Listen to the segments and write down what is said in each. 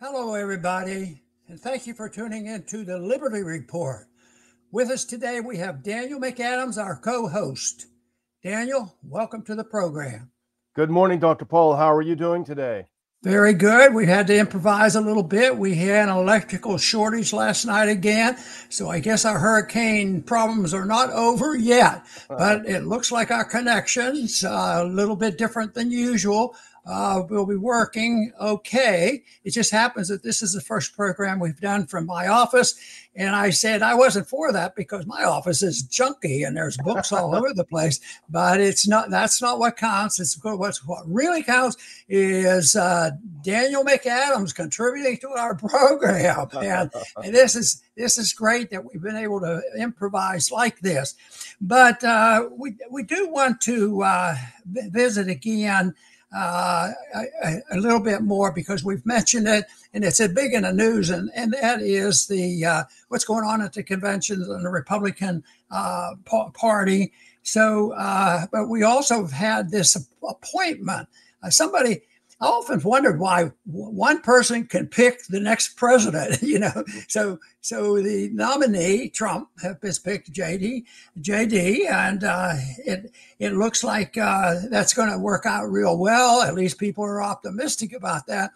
Hello, everybody, and thank you for tuning in to the Liberty Report. With us today, we have Daniel McAdams, our co-host. Daniel, welcome to the program. Good morning, Dr. Paul. How are you doing today? Very good. We had to improvise a little bit. We had an electrical shortage last night again, so I guess our hurricane problems are not over yet, but it looks like our connection's a little bit different than usual. We'll be working okay. It just happens that this is the first program we've done from my office. And I said I wasn't for that because my office is junky and there's books all over the place. But it's not. That's not what counts. What really counts is Daniel McAdams contributing to our program. And this is great that we've been able to improvise like this. But we do want to visit again a little bit more because we've mentioned it and it's a big in the news, and that is the what's going on at the conventions and the Republican Party. So, but we also have had this appointment. I often wondered why one person can pick the next president, So the nominee, Trump, has picked JD, and it looks like that's going to work out real well. At least people are optimistic about that.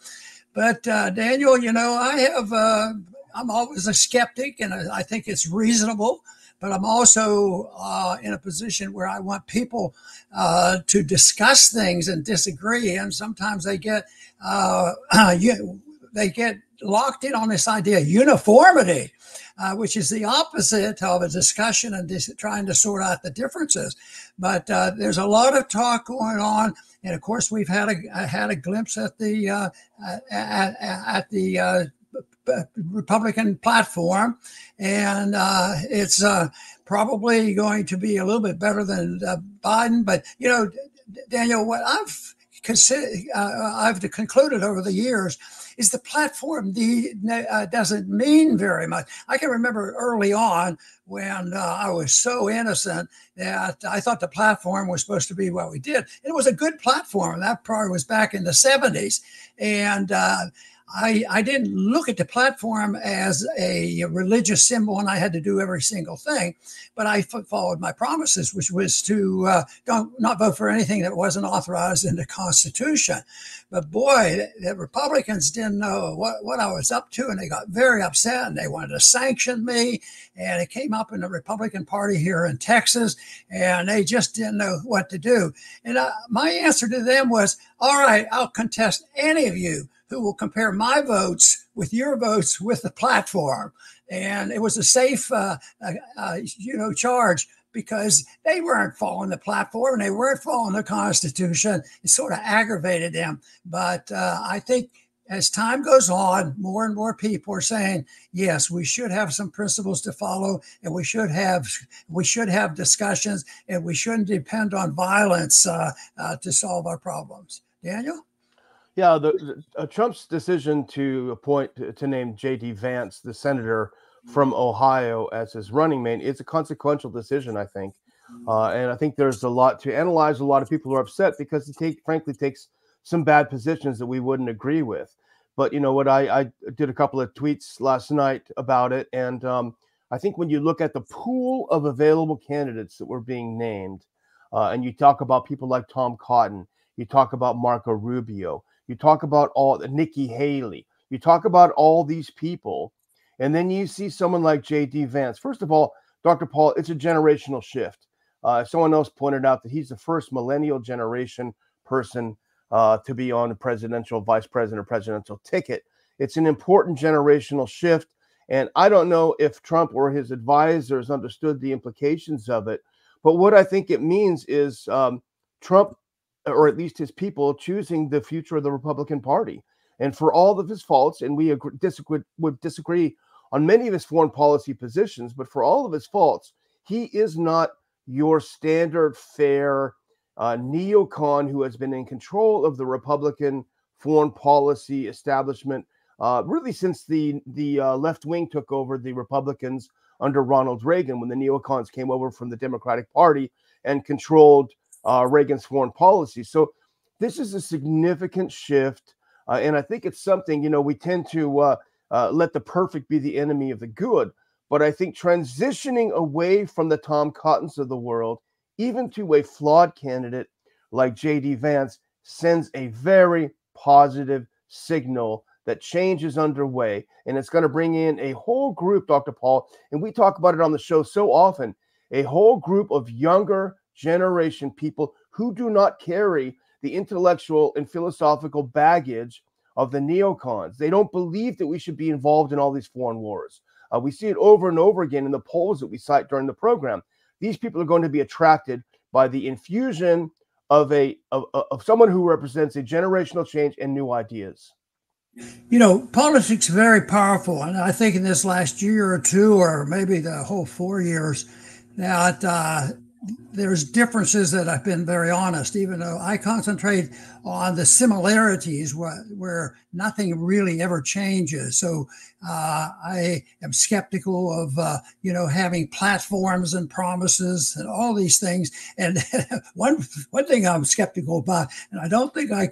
But Daniel, I'm always a skeptic, and I think it's reasonable. But I'm also in a position where I want people to discuss things and disagree, and sometimes they get locked in on this idea of uniformity, which is the opposite of a discussion and trying to sort out the differences. But there's a lot of talk going on, and of course we've had a glimpse at the Republican platform, and it's probably going to be a little bit better than Biden. But Daniel, what I've concluded over the years is the platform doesn't mean very much. I can remember early on when I was so innocent that I thought the platform was supposed to be what we did. It was a good platform. That probably was back in the 70s. And I didn't look at the platform as a religious symbol and I had to do every single thing, but I followed my promises, which was to not vote for anything that wasn't authorized in the Constitution. But boy, the Republicans didn't know what I was up to, and they got very upset and they wanted to sanction me. And it came up in the Republican Party here in Texas, and they just didn't know what to do. And my answer to them was, all right, I'll contest any of you who will compare my votes with your votes with the platform. And it was a safe, charge because they weren't following the platform and they weren't following the Constitution. It sort of aggravated them. But I think as time goes on, more and more people are saying, yes, we should have some principles to follow, and we should have discussions, and we shouldn't depend on violence to solve our problems. Daniel? Yeah, Trump's decision to name JD Vance, the senator from Ohio, as his running mate, it's a consequential decision, I think. And I think there's a lot to analyze. A lot of people are upset because it frankly takes some bad positions that we wouldn't agree with. But you know what? I did a couple of tweets last night about it. And I think when you look at the pool of available candidates that were being named, and you talk about people like Tom Cotton, you talk about Marco Rubio, you talk about Nikki Haley, you talk about all these people, and then you see someone like JD Vance. First of all, Dr. Paul, it's a generational shift. Someone else pointed out that he's the first millennial generation person to be on a presidential, vice president, or presidential ticket. It's an important generational shift. And I don't know if Trump or his advisors understood the implications of it. But what I think it means is Trump, or at least his people, choosing the future of the Republican Party. And for all of his faults, and we would disagree on many of his foreign policy positions, but for all of his faults, he is not your standard fare neocon who has been in control of the Republican foreign policy establishment really since the left wing took over the Republicans under Ronald Reagan, when the neocons came over from the Democratic Party and controlled Reagan's foreign policy. So this is a significant shift. And I think it's something, we tend to let the perfect be the enemy of the good. But I think transitioning away from the Tom Cottons of the world, even to a flawed candidate like JD Vance, sends a very positive signal that change is underway. And it's going to bring in a whole group, Dr. Paul, and we talk about it on the show so often, a whole group of younger generation people who do not carry the intellectual and philosophical baggage of the neocons. They don't believe that we should be involved in all these foreign wars. We see it over and over again in the polls that we cite during the program. These people are going to be attracted by the infusion of someone who represents a generational change and new ideas. Politics is very powerful, and I think in this last year or two, or maybe the whole 4 years, that there's differences that have been very honest, even though I concentrate on the similarities where nothing really ever changes. So I am skeptical of, having platforms and promises and all these things. And one thing I'm skeptical about, and I don't think I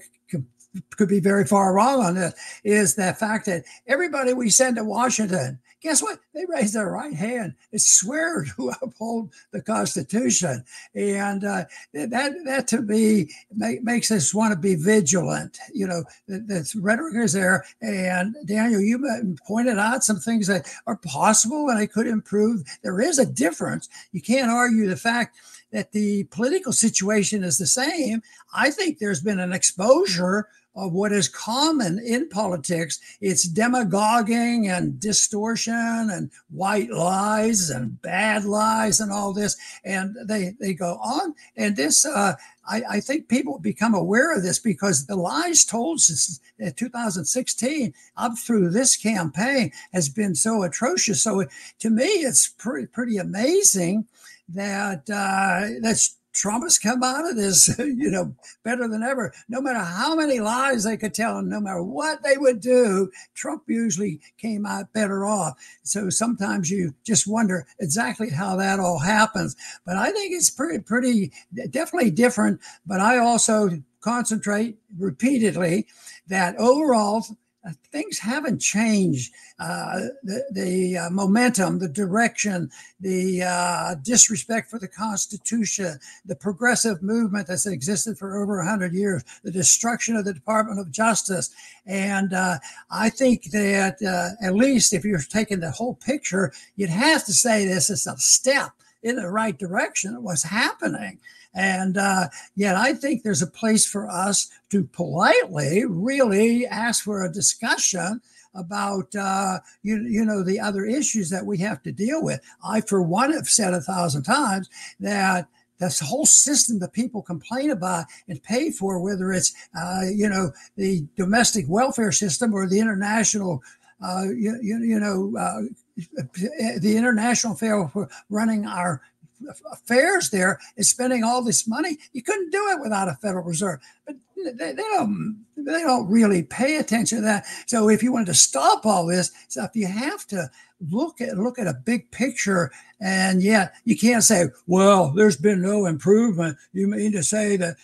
could be very far wrong on this, is the fact that everybody we send to Washington, guess what? They raise their right hand and swear to uphold the Constitution. And that to me makes us want to be vigilant. That rhetoric is there. And Daniel, you pointed out some things that are possible and they could improve. There is a difference. You can't argue the fact that the political situation is the same. I think there's been an exposure of what is common in politics. It's demagoguing and distortion and white lies and bad lies and all this. And they go on. And this, I think people become aware of this because the lies told since 2016 up through this campaign has been so atrocious. So to me, it's pretty amazing that Trump has come out of this, better than ever. No matter how many lies they could tell and no matter what they would do, Trump usually came out better off. So sometimes you just wonder exactly how that all happens. But I think it's pretty definitely different. But I also concentrate repeatedly that overall, things haven't changed. The momentum, the direction, the disrespect for the Constitution, the progressive movement that's existed for over 100 years, the destruction of the Department of Justice. And I think that at least if you're taking the whole picture, you'd have to say this is a step in the right direction of what's happening. And yet I think there's a place for us to politely really ask for a discussion about, the other issues that we have to deal with. I, for one, have said 1,000 times that this whole system that people complain about and pay for, whether it's, the domestic welfare system or the international, the international affair for running our affairs there is spending all this money. You couldn't do it without a Federal Reserve, but they don't really pay attention to that. So if you wanted to stop all this stuff, you have to look at a big picture. And yet you can't say, well, there's been no improvement. You mean to say that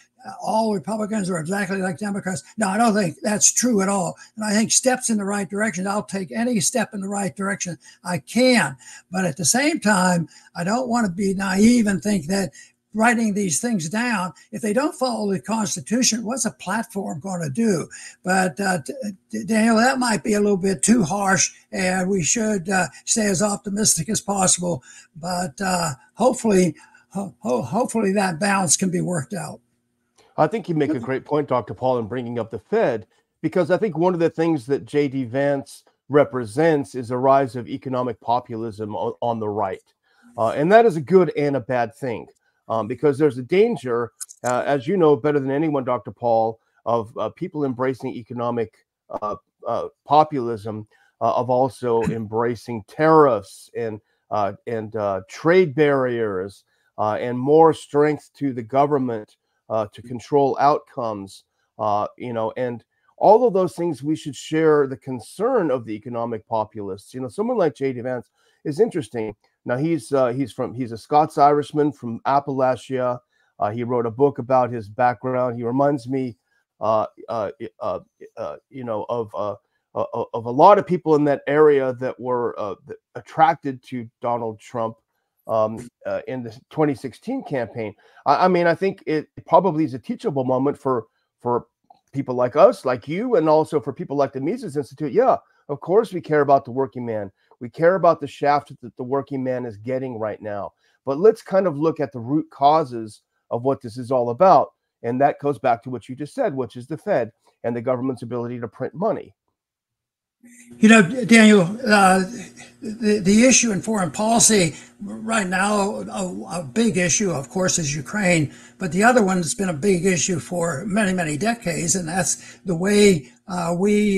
all Republicans are exactly like Democrats? No, I don't think that's true at all. And I think steps in the right direction, I'll take any step in the right direction I can. But at the same time, I don't want to be naive and think that writing these things down, if they don't follow the Constitution, what's a platform going to do? But Daniel, that might be a little bit too harsh, and we should stay as optimistic as possible. But hopefully that balance can be worked out. I think you make a great point, Dr. Paul, in bringing up the Fed, because I think one of the things that JD Vance represents is a rise of economic populism on the right. And that is a good and a bad thing, because there's a danger, as you know better than anyone, Dr. Paul, of people embracing economic populism, of also embracing tariffs and trade barriers and more strength to the government to control outcomes, and all of those things. We should share the concern of the economic populists. Someone like J.D. Vance is interesting. Now he's a Scots-Irishman from Appalachia. He wrote a book about his background. He reminds me uh, uh, uh, of a lot of people in that area that were attracted to Donald Trump in the 2016 campaign. I mean, I think it probably is a teachable moment for people like us, like you, and also for people like the Mises Institute. Yeah, of course we care about the working man. We care about the shaft that the working man is getting right now. But let's kind of look at the root causes of what this is all about. And that goes back to what you just said, which is the Fed and the government's ability to print money. You know, Daniel, the issue in foreign policy right now, a big issue, of course, is Ukraine. But the other one that's been a big issue for many, many decades, and that's the way we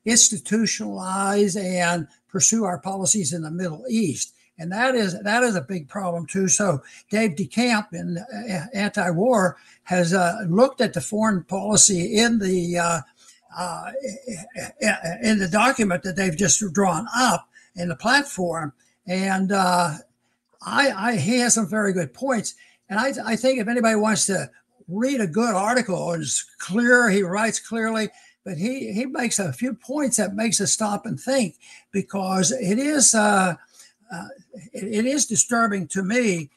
institutionalize and pursue our policies in the Middle East. And that is a big problem too. So Dave DeCamp in Anti-War has looked at the foreign policy in the document that they've just drawn up in the platform, and he has some very good points. And I think if anybody wants to read a good article, it's clear, he writes clearly, but he makes a few points that makes us stop and think, because it is disturbing to me.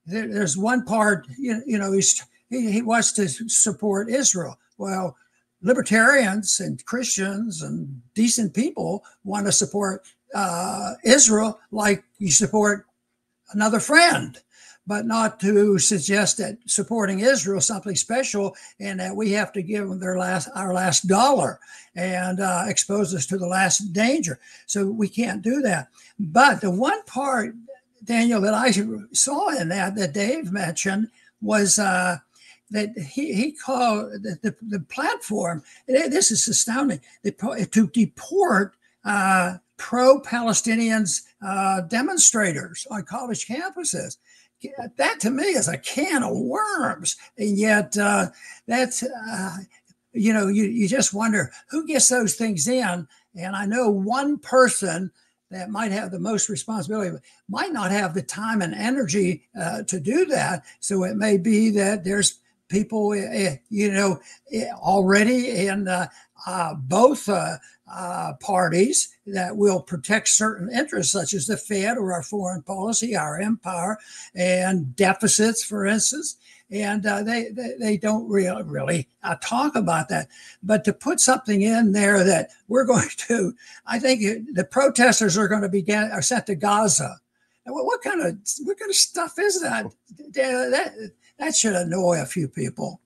There's one part, he wants to support Israel. Well, libertarians and Christians and decent people want to support Israel like you support another friend, but not to suggest that supporting Israel is something special and that we have to give them our last dollar and expose us to the last danger. So we can't do that. But the one part, Daniel, that I saw in that Dave mentioned was that he called the platform, this is astounding, to deport pro-Palestinians demonstrators on college campuses. That to me is a can of worms. And yet that's, you just wonder who gets those things in. And I know one person that might have the most responsibility, but might not have the time and energy to do that. So it may be that there's people, already in both parties that will protect certain interests, such as the Fed or our foreign policy, our empire, and deficits, for instance. And they don't really talk about that. But to put something in there that we're going to, I think the protesters are going to be sent to Gaza. What kind of stuff is that? That should annoy a few people.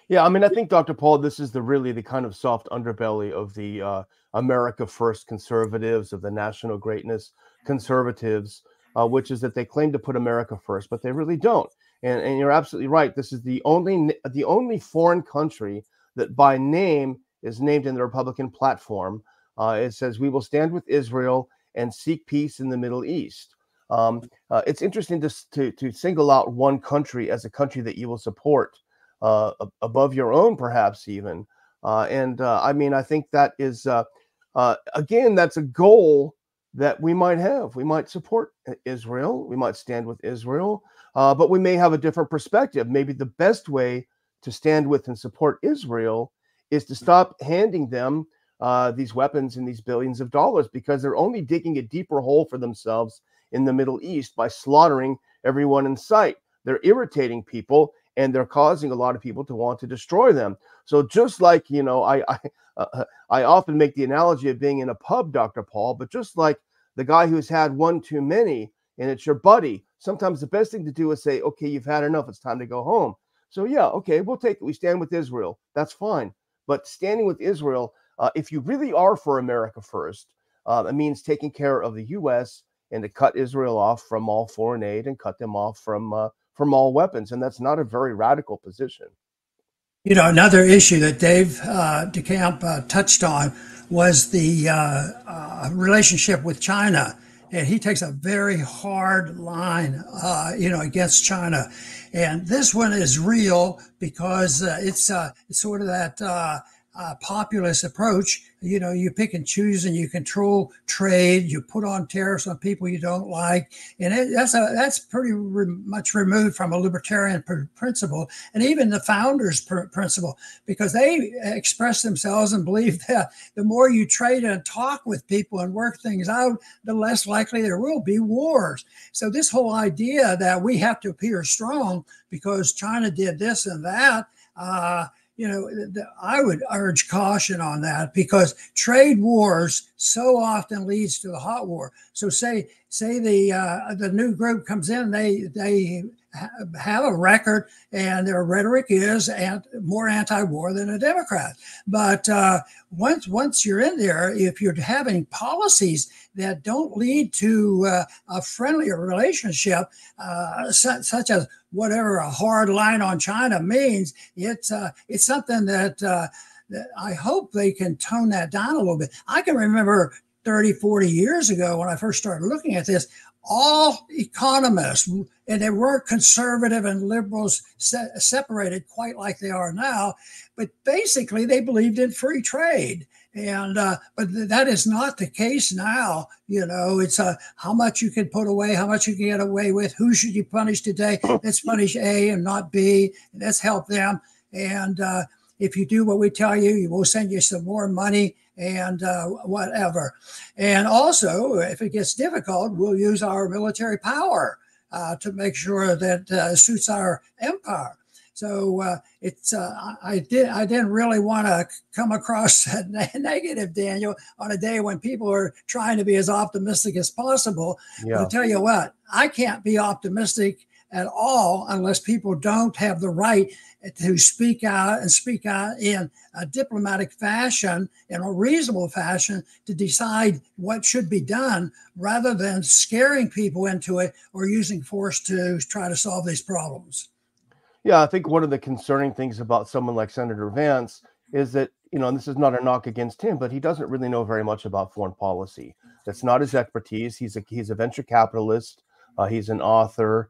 Yeah, I mean, I think, Dr. Paul, this is really the kind of soft underbelly of the America First conservatives, of the national greatness conservatives, which is that they claim to put America first, but they really don't. And you're absolutely right. This is the only foreign country that by name is named in the Republican platform. It says, "We will stand with Israel and seek peace in the Middle East." It's interesting to single out one country as a country that you will support above your own, perhaps even. I mean, I think that is, again, that's a goal that we might have. We might support Israel. We might stand with Israel, but we may have a different perspective. Maybe the best way to stand with and support Israel is to stop handing them these weapons and these billions of dollars, because they're only digging a deeper hole for themselves in the Middle East by slaughtering everyone in sight. They're irritating people, and they're causing a lot of people to want to destroy them. So just like, I often make the analogy of being in a pub, Dr. Paul, but just like the guy who's had one too many and it's your buddy, sometimes the best thing to do is say, okay, you've had enough. It's time to go home. So yeah, okay, we'll take it. We stand with Israel. That's fine. But standing with Israel, if you really are for America first, it means taking care of the U.S. and to cut Israel off from all foreign aid and cut them off from all weapons. And that's not a very radical position. Another issue that Dave DeCamp touched on was the relationship with China. And he takes a very hard line, against China. And this one is real because it's sort of that populist approach you pick and choose and you control trade. You put on tariffs on people you don't like, and that's pretty much removed from a libertarian principle, and even the founders' principle, because they express themselves and believe that the more you trade and talk with people and work things out, the less likely there will be wars. So this whole idea that we have to appear strong because China did this and that. I would urge caution on that, because trade wars so often leads to the hot war. So say the new group comes in, they have a record, and their rhetoric is more anti-war than a Democrat. But once you're in there, if you're having policies that don't lead to a friendlier relationship, such as whatever a hard line on China means, it's something that I hope they can tone that down a little bit. I can remember 30, 40 years ago when I first started looking at this, all economists, and they weren't conservative and liberals separated quite like they are now, but basically they believed in free trade. And but that is not the case now. It's how much you can put away, how much you can get away with, who should you punish today? Let's punish A and not B. Let's help them. And if you do what we tell you, we'll send you some more money and whatever. And also, if it gets difficult, we'll use our military power to make sure that suits our empire. So I didn't really want to come across negative, Daniel, on a day when people are trying to be as optimistic as possible. Yeah. But I'll tell you what, I can't be optimistic at all unless people don't have the right to speak out in a diplomatic fashion, in a reasonable fashion, to decide what should be done, rather than scaring people into it or using force to try to solve these problems. Yeah, I think one of the concerning things about someone like Senator Vance is that, and this is not a knock against him, but he doesn't really know very much about foreign policy. That's not his expertise. He's a venture capitalist. He's an author.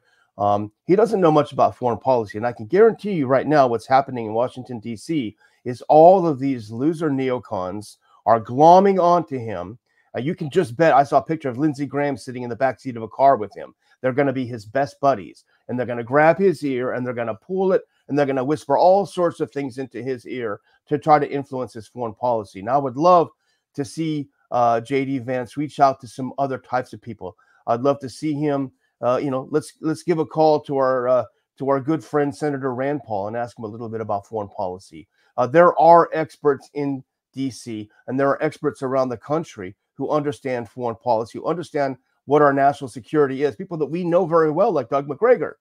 He doesn't know much about foreign policy. And I can guarantee you right now what's happening in Washington, D.C. is all of these loser neocons are glomming onto him. You can just bet. I saw a picture of Lindsey Graham sitting in the backseat of a car with him. They're going to be his best buddies, and they're going to grab his ear and they're going to pull it, and they're going to whisper all sorts of things into his ear to try to influence his foreign policy. Now, I would love to see JD Vance reach out to some other types of people. I'd love to see him. Let's give a call to our good friend Senator Rand Paul and ask him a little bit about foreign policy. There are experts in D.C. and there are experts around the country who understand foreign policy, who understand what our national security is, people that we know very well, like Doug McGregor.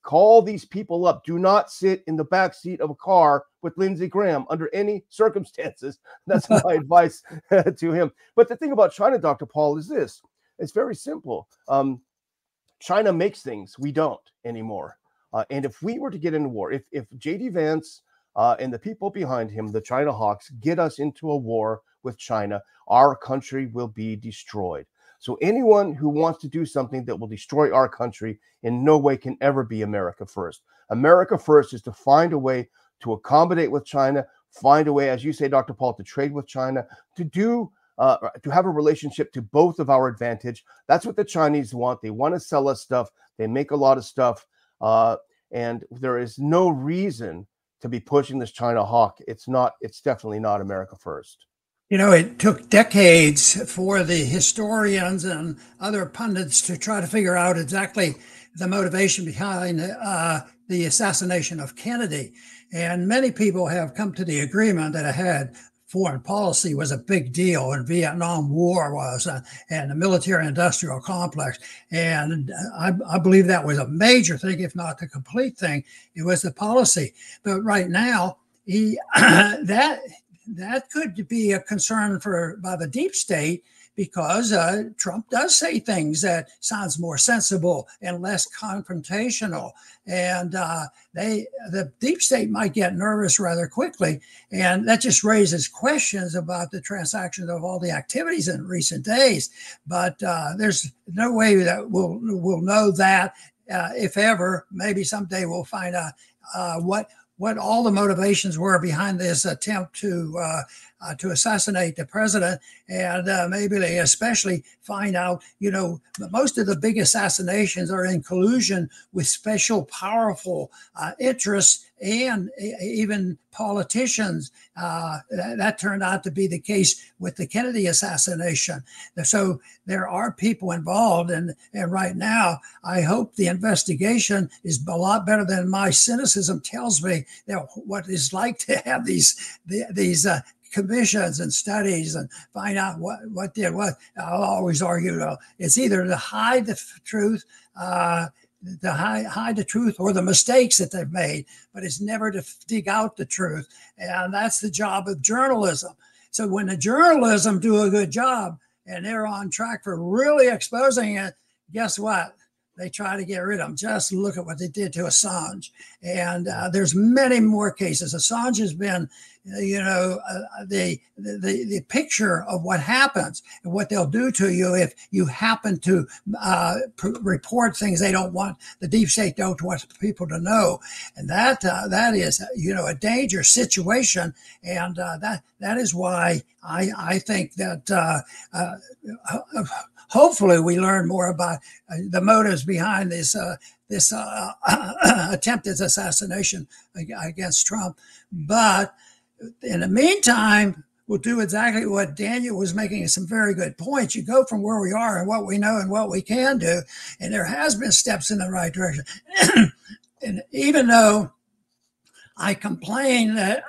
Call these people up. Do not sit in the back seat of a car with Lindsey Graham under any circumstances. That's my advice to him. But the thing about China, Dr. Paul, is this. It's very simple. China makes things. We don't anymore. And if we were to get into war, if JD Vance and the people behind him, the China hawks, get us into a war with China, our country will be destroyed. So anyone who wants to do something that will destroy our country in no way can ever be America first. America first is to find a way to accommodate with China, find a way, as you say, Dr. Paul, to trade with China, to have a relationship to both of our advantage. That's what the Chinese want. They want to sell us stuff. They make a lot of stuff. And there is no reason to be pushing this China hawk. It's definitely not America first. It took decades for the historians and other pundits to try to figure out exactly the motivation behind the assassination of Kennedy. And many people have come to the agreement that foreign policy was a big deal, and Vietnam War was, and the military-industrial complex. And I believe that was a major thing, if not the complete thing. It was the policy. But right now, that could be a concern by the deep state, because Trump does say things that sounds more sensible and less confrontational. And the deep state might get nervous rather quickly. And that just raises questions about the transactions of all the activities in recent days. But there's no way that we'll know that, if ever. Maybe someday we'll find out what all the motivations were behind this attempt to to assassinate the president, and maybe they especially find out, most of the big assassinations are in collusion with special powerful interests and even politicians. That turned out to be the case with the Kennedy assassination. So there are people involved, and right now, I hope the investigation is a lot better than my cynicism tells me that what it's like to have these commissions and studies and find out what did what. I'll always argue it's either to hide the truth, hide the truth, or the mistakes that they've made, but it's never to dig out the truth. And that's the job of journalism. So when the journalism do a good job and they're on track for really exposing it, guess what? They try to get rid of them. Just look at what they did to Assange. And there's many more cases. Assange has been, the picture of what happens and what they'll do to you if you happen to report things they don't want, the deep state don't want people to know. And that is, a dangerous situation. And that is why I think that hopefully we learn more about the motives behind this attempted assassination against Trump. But in the meantime, we'll do exactly what Daniel was making some very good points. You go from where we are and what we know and what we can do, and there has been steps in the right direction. And even though I complain that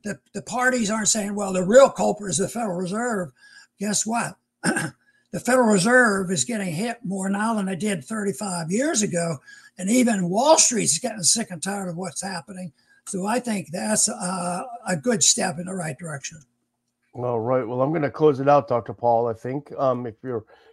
the parties aren't saying, well, the real culprit is the Federal Reserve, guess what? The Federal Reserve is getting hit more now than it did 35 years ago. And even Wall Street's getting sick and tired of what's happening. So I think that's a good step in the right direction. All right. Well, I'm going to close it out, Dr. Paul, I think,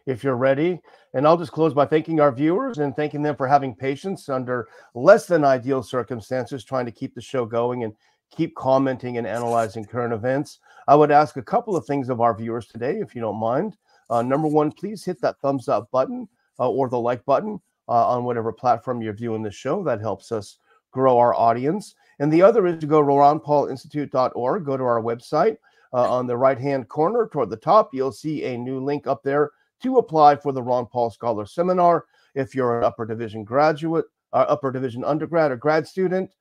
if you're ready. And I'll just close by thanking our viewers and thanking them for having patience under less than ideal circumstances, trying to keep the show going and keep commenting and analyzing current events. I would ask a couple of things of our viewers today, if you don't mind. Number one, please hit that thumbs up button or the like button on whatever platform you're viewing the show. That helps us grow our audience. And the other is to go to ronpaulinstitute.org, go to our website. On the right-hand corner toward the top, you'll see a new link up there to apply for the Ron Paul Scholar Seminar. If you're an upper division graduate, upper division undergrad or grad student,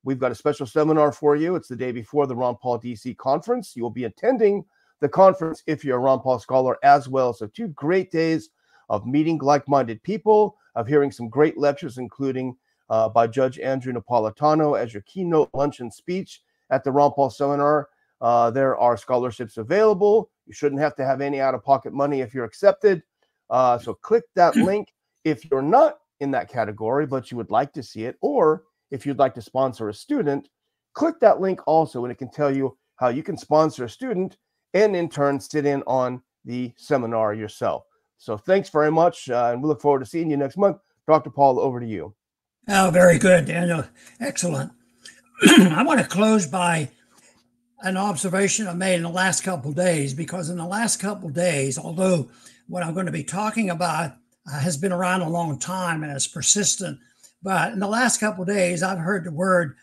we've got a special seminar for you. It's the day before the Ron Paul DC conference. You will be attending the conference if you're a Ron Paul Scholar as well. So 2 great days of meeting like-minded people, of hearing some great lectures, including by Judge Andrew Napolitano as your keynote luncheon speech at the Ron Paul Seminar. There are scholarships available. You shouldn't have to have any out-of-pocket money if you're accepted. So click that link if you're not in that category, but you would like to see it, or if you'd like to sponsor a student, click that link also, and it can tell you how you can sponsor a student and in turn sit in on the seminar yourself. So thanks very much, and we look forward to seeing you next month. Dr. Paul, over to you. Oh, very good, Daniel. Excellent. I want to close by an observation I made in the last couple of days, because in the last couple of days, although what I'm going to be talking about has been around a long time and is persistent, but in the last couple of days, I've heard the word,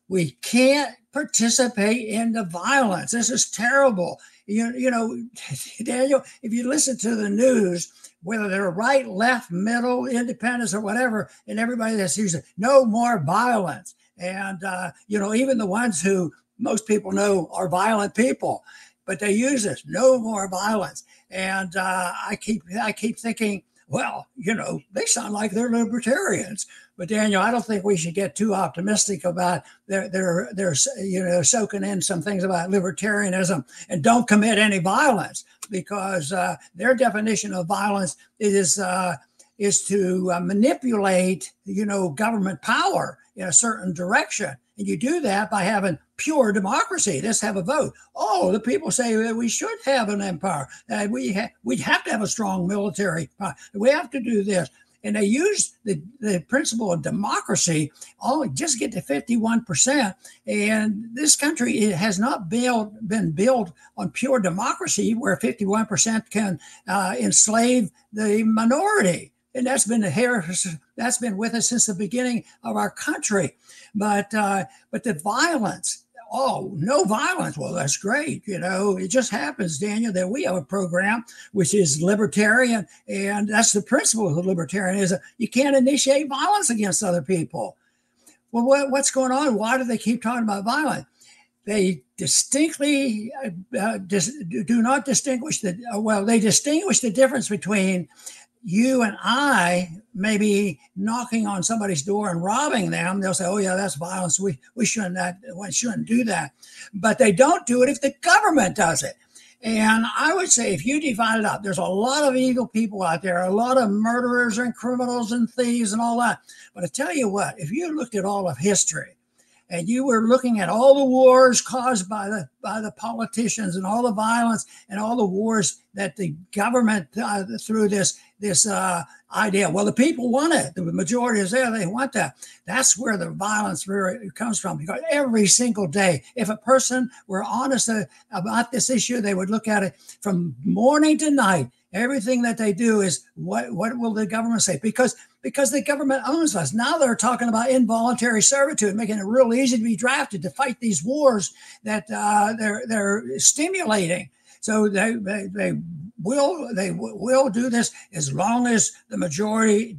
we can't participate in the violence. This is terrible. You know, Daniel, if you listen to the news, whether they're right, left, middle, independents, or whatever, and everybody that's using no more violence. And, even the ones who most people know are violent people, but they use this, no more violence. And I keep thinking, well, they sound like they're libertarians. But Daniel, I don't think we should get too optimistic about they're soaking in some things about libertarianism and don't commit any violence, because their definition of violence is to manipulate, government power in a certo direction. And you do that by having pure democracy. Let's have a vote. Oh, the people say that we should have an empire. We have to have a strong military. We have to do this. And they use the principle of democracy, just get to 51%. And this country, it has not been built on pure democracy, where 51% can enslave the minority. And that's been with us since the beginning of our country. But the violence, oh, no violence. Well, that's great. It just happens, Daniel, that we have a program which is libertarian, and that's the principle of libertarianism. You can't initiate violence against other people. Well, what's going on? Why do they keep talking about violence? They distinctly do not distinguish they distinguish the difference between you and I maybe knocking on somebody's door and robbing them. They'll say, oh yeah, that's violence. We shouldn't do that. But they don't do it if the government does it. And I would say if you divide it up, there's a lot of evil people out there, a lot of murderers and criminals and thieves and all that. But I tell you what, if you looked at all of history, and you were looking at all the wars caused by the politicians and all the violence and all the wars that the government through this idea. Well, the people want it. The majority is there. They want that. That's where the violence really comes from. Because every single day, if a person were honest about this issue, they would look at it from morning to night. Everything that they do is what will the government say? Because the government owns us. Now they're talking about involuntary servitude, making it real easy to be drafted to fight these wars that they're stimulating. So they will do this as long as the majority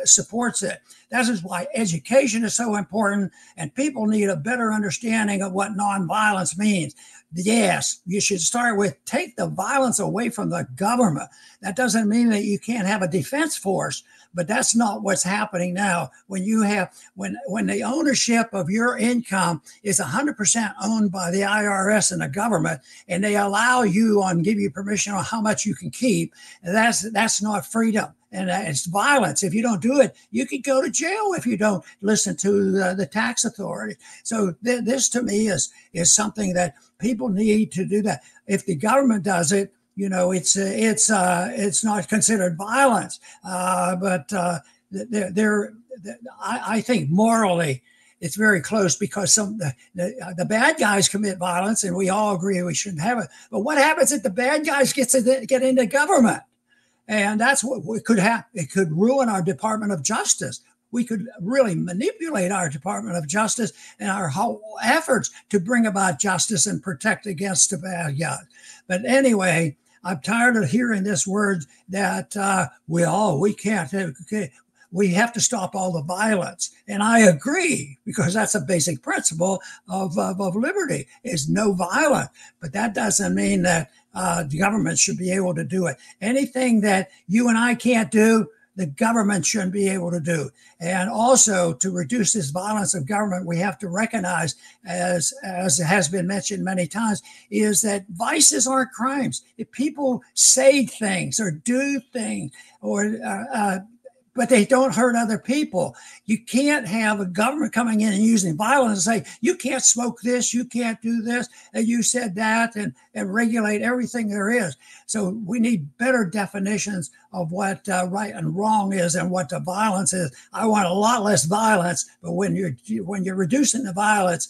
supports it. That is why education is so important, and people need a better understanding of what nonviolence means. Yes, you should start with take the violence away from the government. That doesn't mean that you can't have a defense force, but that's not what's happening now. When the ownership of your income is 100% owned by the IRS and the government, and they allow you and give you permission on how much you can keep, that's not freedom. And it's violence. If you don't do it, you could go to jail if you don't listen to the tax authority. So this to me is something that people need to do that. If the government does it, it's not considered violence. But I think morally it's very close, because the bad guys commit violence, and we all agree we shouldn't have it. But what happens if the bad guys get into government? And that's what could happen. It could ruin our Department of Justice. We could really manipulate our Department of Justice and our whole efforts to bring about justice and protect against the bad guys. But anyway, I'm tired of hearing this word that we have to stop all the violence. And I agree, because that's a basic principle of liberty, is no violence. But that doesn't mean that the government should be able to do it. Anything that you and I can't do, the government shouldn't be able to do. And also, to reduce this violence of government, we have to recognize, as has been mentioned many times, is that vices aren't crimes. If people say things or do things, but they don't hurt other people, you can't have a government coming in and using violence and say, you can't smoke this, you can't do this, and you said that, and regulate everything there is. So we need better definitions of what right and wrong is and what the violence is. I want a lot less violence, but when you're reducing the violence,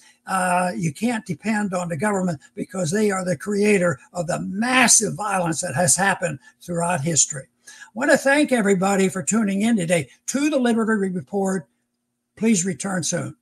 you can't depend on the government, because they are the creator of the massive violence that has happened throughout history. I want to thank everybody for tuning in today to the Liberty Report. Please return soon.